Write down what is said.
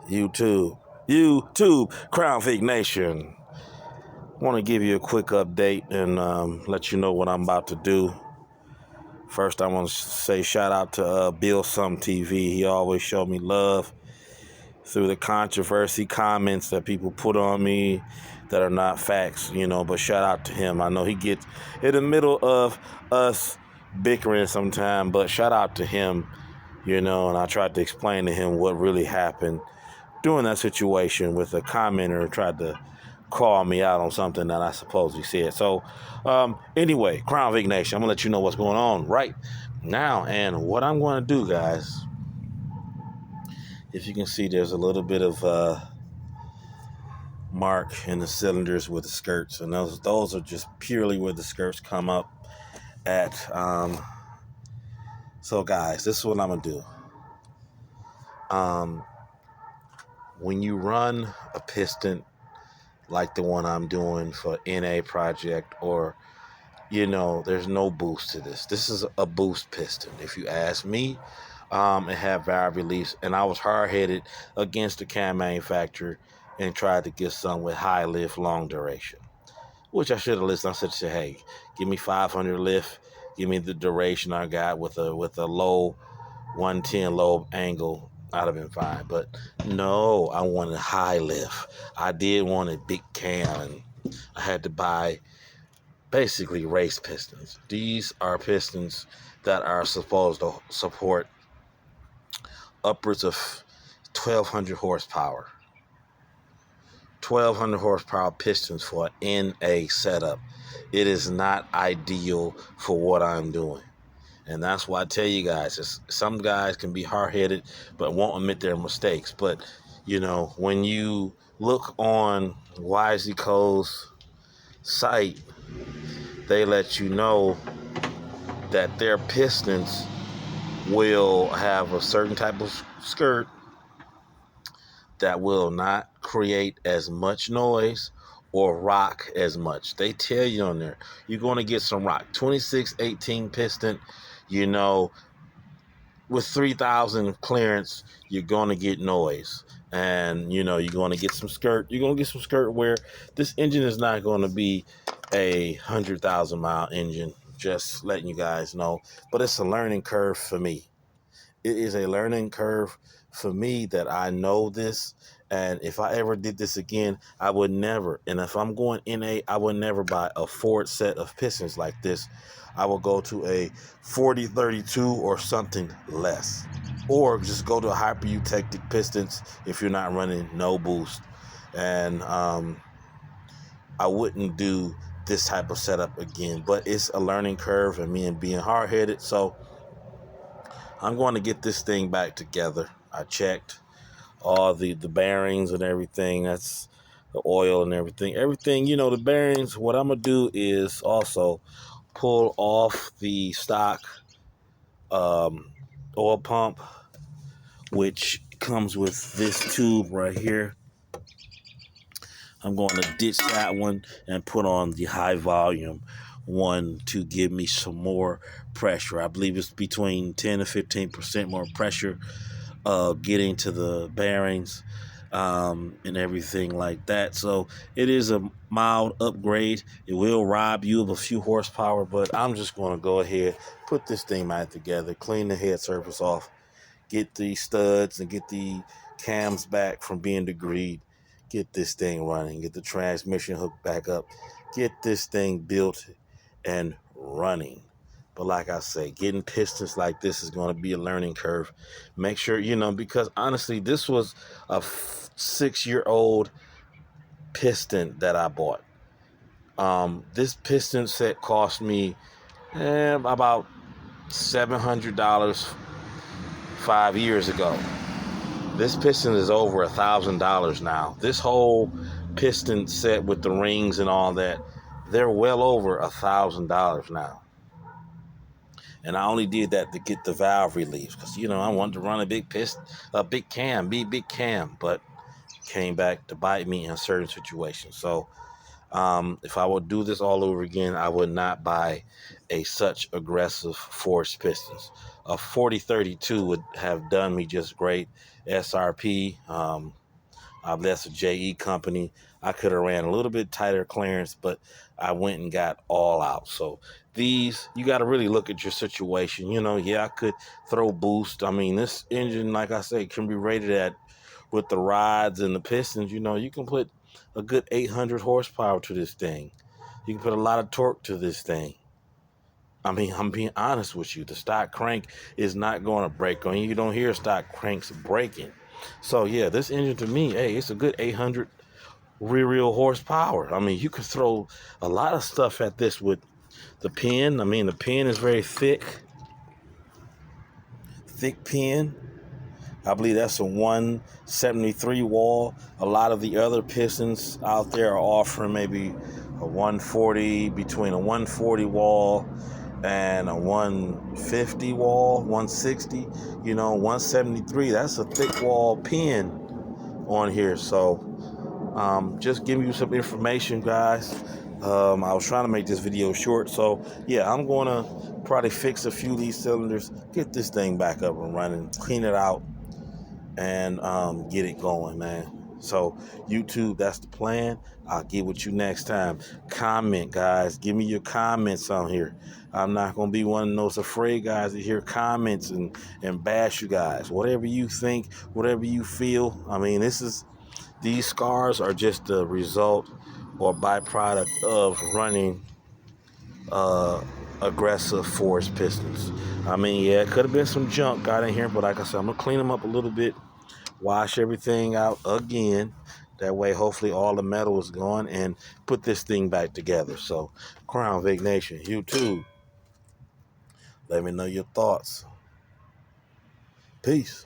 YouTube, Crown Vic Nation. Want to give you a quick update and let you know what I'm about to do. First, I want to say shout out to Bill Some TV. He always showed me love through the controversy comments that people put on me that are not facts, but shout out to him. I know he gets in the middle of us bickering sometime, but shout out to him, and I tried to explain to him what really happened during that situation with a commenter tried to call me out on something that I supposedly said. So anyway, Crown Vic Nation, I'm going to let you know what's going on right now. And what I'm going to do, guys, if you can see, there's a little bit of mark in the cylinders with the skirts. And those are just purely where the skirts come up at. So, guys, this is what I'm going to do. When you run a piston like the one I'm doing for NA project, or, there's no boost to this. This is a boost piston. If you ask me, it had valve release, and I was hard-headed against the cam manufacturer and tried to get some with high lift, long duration, which I should have listened. I said, hey, give me 500 lift, give me the duration I got with a low 110 lobe angle. I'd have been fine, but no, I wanted high lift. I did want a big cam, and I had to buy basically race pistons. These are pistons that are supposed to support upwards of 1,200 horsepower. 1,200 horsepower pistons for an NA setup. It is not ideal for what I'm doing. And that's why I tell you guys, some guys can be hard-headed but won't admit their mistakes. But, when you look on Wisely Co's site, they let you know that their pistons will have a certain type of skirt that will not create as much noise or rock as much. They tell you on there, you're going to get some rock. 2618 piston, with 3,000 clearance, you're going to get noise. And, you're going to get some skirt. You're going to get some skirt where this engine is not going to be a 100,000 mile engine. Just letting you guys know. But it's a learning curve for me. It is a learning curve for me that I know this. And if I ever did this again, I would never. And if I'm going NA, I would never buy a Ford set of pistons like this. I will go to a 4032 or something less. Or just go to a hyper-eutectic pistons if you're not running no boost. And I wouldn't do this type of setup again. But it's a learning curve and me and being hard-headed. So I'm going to get this thing back together. I checked all the bearings and everything. That's the oil and everything. The bearings, what I'm going to do is also pull off the stock oil pump, which comes with this tube right here. I'm going to ditch that one and put on the high volume one to give me some more pressure. I believe it's between 10 to 15% more pressure getting to the bearings and everything like that. So it is a mild upgrade. It will rob you of a few horsepower, but I'm just going to go ahead, put this thing back together, clean the head surface off, get the studs and get the cams back from being degreed, get this thing running, get the transmission hooked back up, get this thing built and running. But like I say, getting pistons like this is going to be a learning curve. Make sure, because honestly, this was a 6-year-old piston that I bought. This piston set cost me about $700 5 years ago. This piston is over $1,000 now. This whole piston set with the rings and all that, they're well over $1,000 now. And I only did that to get the valve relief because, I wanted to run a big cam, but came back to bite me in certain situations. So If I would do this all over again, I would not buy such aggressive forced pistons. A 4032 would have done me just great. SRP, that's a JE company. I could have ran a little bit tighter clearance, but I went and got all out. So these, you got to really look at your situation. Yeah, I could throw boost. I mean, this engine, like I say, can be rated at, with the rods and the pistons, you can put a good 800 horsepower to this thing. You can put a lot of torque to this thing. I mean, I'm being honest with you. The stock crank is not going to break on you. You don't hear stock cranks breaking. So, yeah, this engine to me, hey, it's a good 800 real horsepower. I mean, you could throw a lot of stuff at this with the pin. I mean, the pin is very thick pin. I believe that's a 173 wall. A lot of the other pistons out there are offering maybe a 140, between a 140 wall and a 150 wall, 160, 173. That's a thick wall pin on here. So just giving you some information, guys. I was trying to make this video short, so yeah, I'm going to probably fix a few of these cylinders, get this thing back up and running, clean it out, and get it going, man. So YouTube, that's the plan. I'll get with you next time. Comment, guys. Give me your comments on here. I'm not going to be one of those afraid guys to hear comments and bash you guys. Whatever you think, whatever you feel. I mean, these scars are just the result or byproduct of running aggressive forced pistons. I mean, yeah, it could have been some junk got in here, but like I said, I'm going to clean them up a little bit, wash everything out again. That way, hopefully, all the metal is gone, and put this thing back together. So, Crown Vic Nation, YouTube, let me know your thoughts. Peace.